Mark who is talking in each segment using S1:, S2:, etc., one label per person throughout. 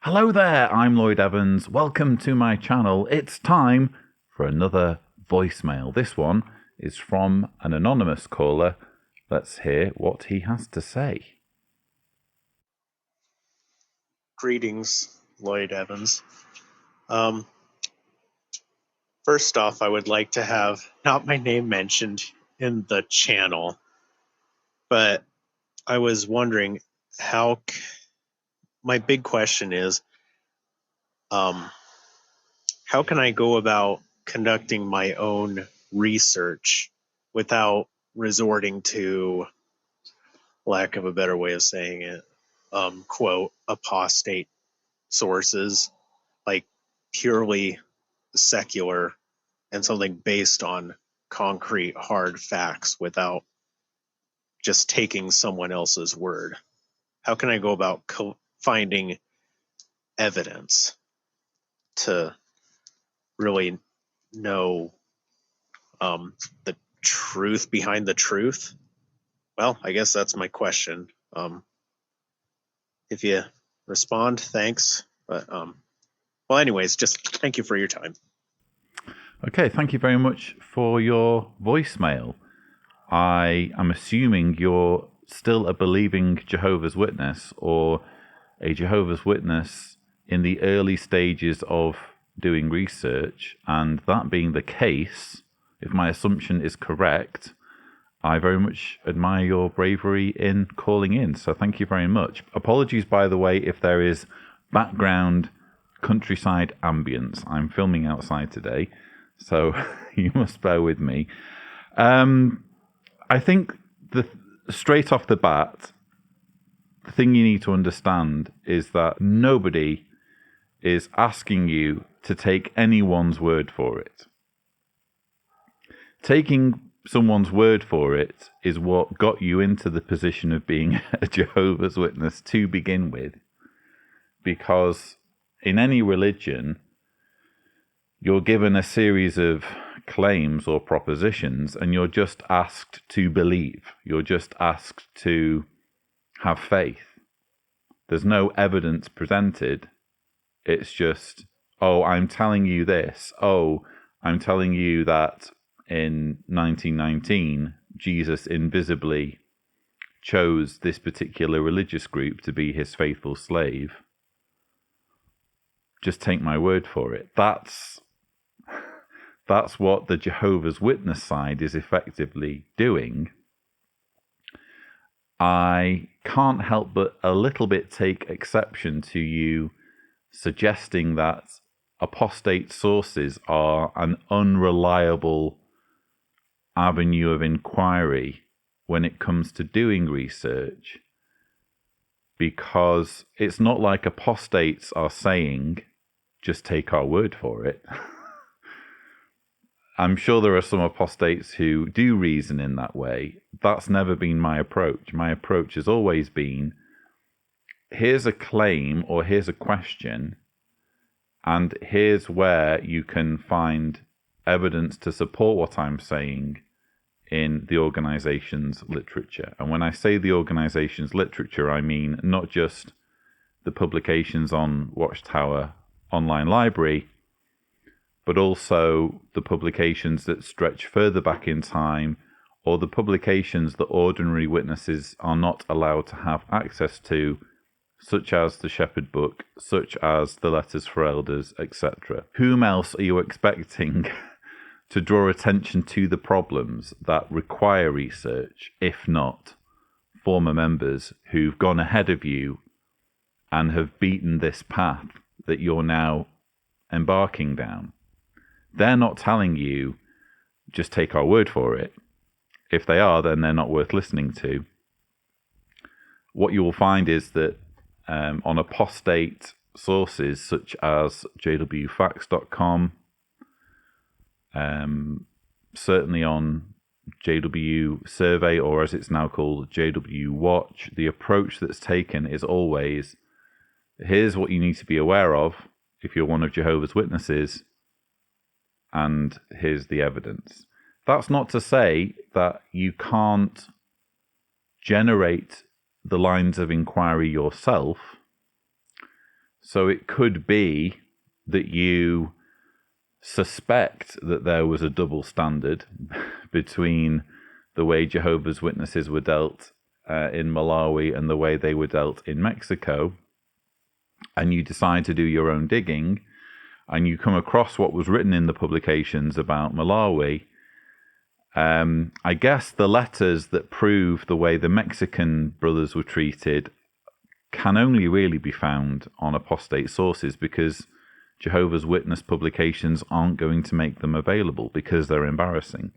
S1: Hello there, I'm Lloyd Evans. Welcome to my channel. It's time for another voicemail. This one is from an anonymous caller. Let's hear what he has to say.
S2: Greetings, Lloyd Evans. First off, I would like to have not my name mentioned in the channel, but I was wondering my big question is, how can I go about conducting my own research without resorting to, lack of a better way of saying it, quote, apostate sources, like purely secular and something based on concrete, hard facts without just taking someone else's word? How can I go about finding evidence to really know the truth behind the truth? Well, I guess that's my question. If you respond, thanks. But well, anyways, just thank you for your time.
S1: Okay, thank you very much for your voicemail. I am assuming you're still a believing Jehovah's Witness or a Jehovah's Witness in the early stages of doing research, and that being the case, if my assumption is correct, I very much admire your bravery in calling in, so thank you very much. Apologies, by the way, if there is background countryside ambience. I'm filming outside today, so you must bear with me. I think straight off the bat, the thing you need to understand is that nobody is asking you to take anyone's word for it. Taking someone's word for it is what got you into the position of being a Jehovah's Witness to begin with. Because in any religion, you're given a series of claims or propositions, and you're just asked to believe. You're just asked to have faith. There's no evidence presented. It's just, oh, I'm telling you this. Oh, I'm telling you that in 1919, Jesus invisibly chose this particular religious group to be his faithful slave. Just take my word for it. That's what the Jehovah's Witness side is effectively doing. I can't help but a little bit take exception to you suggesting that apostate sources are an unreliable avenue of inquiry when it comes to doing research, because it's not like apostates are saying, just take our word for it. I'm sure there are some apostates who do reason in that way. That's never been my approach. My approach has always been, here's a claim or here's a question, and here's where you can find evidence to support what I'm saying in the organization's literature. And when I say the organization's literature, I mean not just the publications on Watchtower Online Library, but also the publications that stretch further back in time, or the publications that ordinary witnesses are not allowed to have access to, such as the Shepherd Book, such as the Letters for Elders, etc. Whom else are you expecting to draw attention to the problems that require research, if not former members who've gone ahead of you and have beaten this path that you're now embarking down? They're not telling you, just take our word for it. If they are, then they're not worth listening to. What you will find is that on apostate sources such as jwfacts.com, certainly on JW Survey, or as it's now called, JW Watch, the approach that's taken is always, here's what you need to be aware of if you're one of Jehovah's Witnesses, and here's the evidence. That's not to say that you can't generate the lines of inquiry yourself. So it could be that you suspect that there was a double standard between the way Jehovah's Witnesses were dealt in Malawi and the way they were dealt in Mexico, and you decide to do your own digging, and you come across what was written in the publications about Malawi. I guess the letters that prove the way the Mexican brothers were treated can only really be found on apostate sources, because Jehovah's Witness publications aren't going to make them available because they're embarrassing.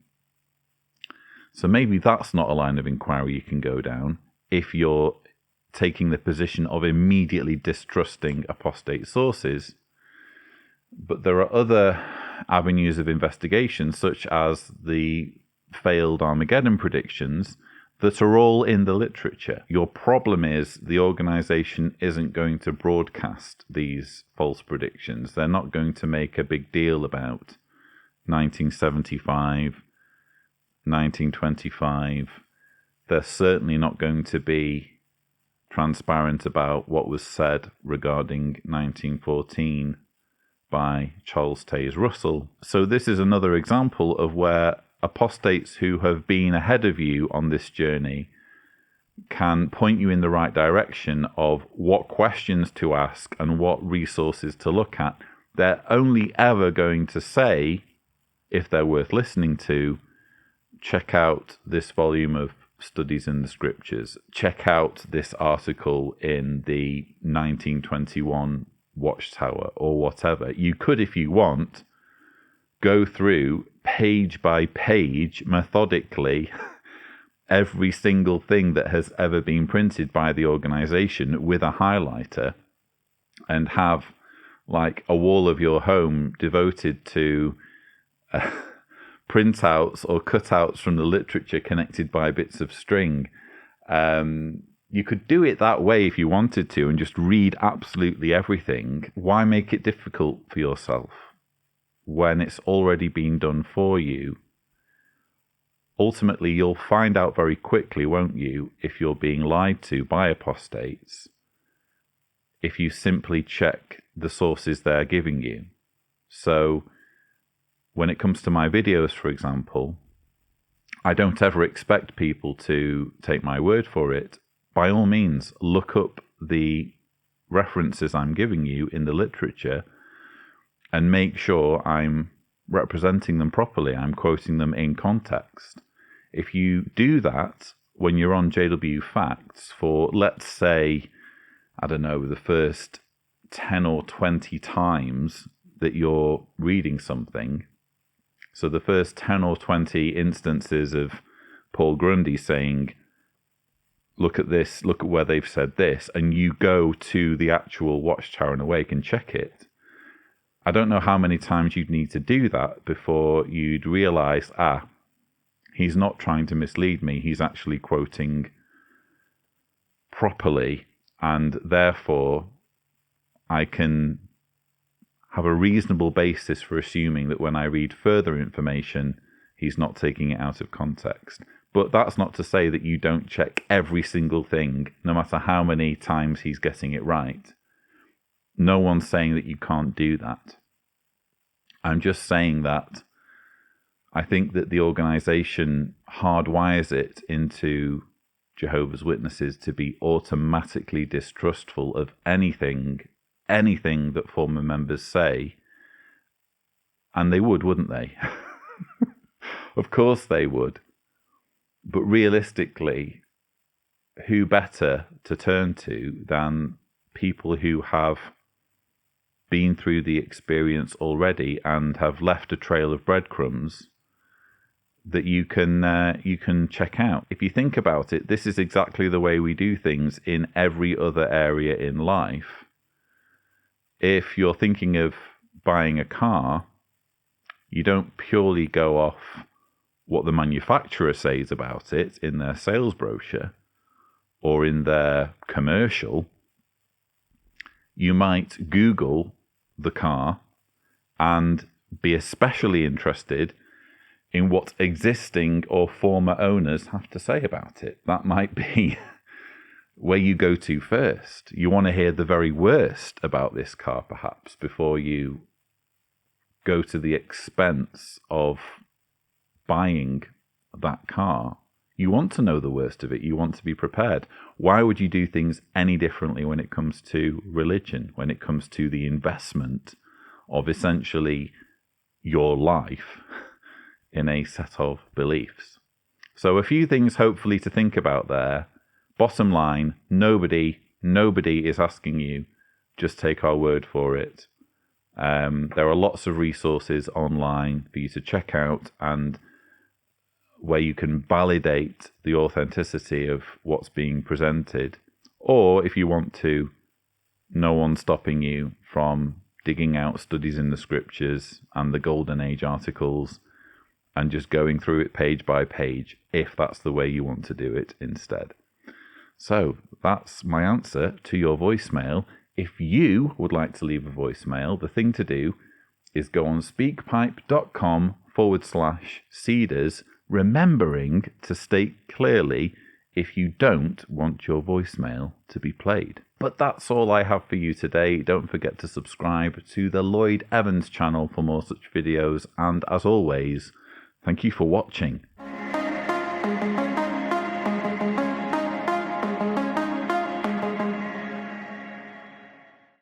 S1: So maybe that's not a line of inquiry you can go down if you're taking the position of immediately distrusting apostate sources. But there are other avenues of investigation, such as the failed Armageddon predictions, that are all in the literature. Your problem is the organization isn't going to broadcast these false predictions. They're not going to make a big deal about 1975, 1925. They're certainly not going to be transparent about what was said regarding 1914 by Charles Taze Russell. So this is another example of where apostates who have been ahead of you on this journey can point you in the right direction of what questions to ask and what resources to look at. They're only ever going to say, if they're worth listening to, check out this volume of Studies in the Scriptures, check out this article in the 1921 Watchtower, or whatever. You could, if you want, go through page by page methodically every single thing that has ever been printed by the organization with a highlighter, and have like a wall of your home devoted to printouts or cutouts from the literature connected by bits of string. You could do it that way if you wanted to and just read absolutely everything. Why make it difficult for yourself when it's already been done for you? Ultimately, you'll find out very quickly, won't you, if you're being lied to by apostates, if you simply check the sources they're giving you. So when it comes to my videos, for example, I don't ever expect people to take my word for it. By all means, look up the references I'm giving you in the literature and make sure I'm representing them properly. I'm quoting them in context. If you do that when you're on JW Facts for, let's say, I don't know, the first 10 or 20 times that you're reading something, so the first 10 or 20 instances of Paul Grundy saying, look at this, look at where they've said this, and you go to the actual Watchtower and Awake and check it, I don't know how many times you'd need to do that before you'd realize, he's not trying to mislead me, he's actually quoting properly, and therefore I can have a reasonable basis for assuming that when I read further information, he's not taking it out of context. But that's not to say that you don't check every single thing, no matter how many times he's getting it right. No one's saying that you can't do that. I'm just saying that I think that the organization hardwires it into Jehovah's Witnesses to be automatically distrustful of anything that former members say. And they would, wouldn't they? Of course they would. But realistically, who better to turn to than people who have been through the experience already and have left a trail of breadcrumbs that you can check out. If you think about it, this is exactly the way we do things in every other area in life. If you're thinking of buying a car, you don't purely go off what the manufacturer says about it in their sales brochure or in their commercial. You might Google the car and be especially interested in what existing or former owners have to say about it. That might be where you go to first. You want to hear the very worst about this car, perhaps, before you go to the expense of buying that car. You want to know the worst of it. You want to be prepared. Why would you do things any differently when it comes to religion, when it comes to the investment of essentially your life in a set of beliefs? So a few things hopefully to think about there. Bottom line, nobody is asking you. Just take our word for it. There are lots of resources online for you to check out and where you can validate the authenticity of what's being presented. Or if you want to, no one's stopping you from digging out studies in the scriptures and the Golden Age articles and just going through it page by page, if that's the way you want to do it instead. So that's my answer to your voicemail. If you would like to leave a voicemail, the thing to do is go on speakpipe.com/Cedars, remembering to state clearly if you don't want your voicemail to be played. But that's all I have for you today. Don't forget to subscribe to the Lloyd Evans channel for more such videos. And as always, thank you for watching.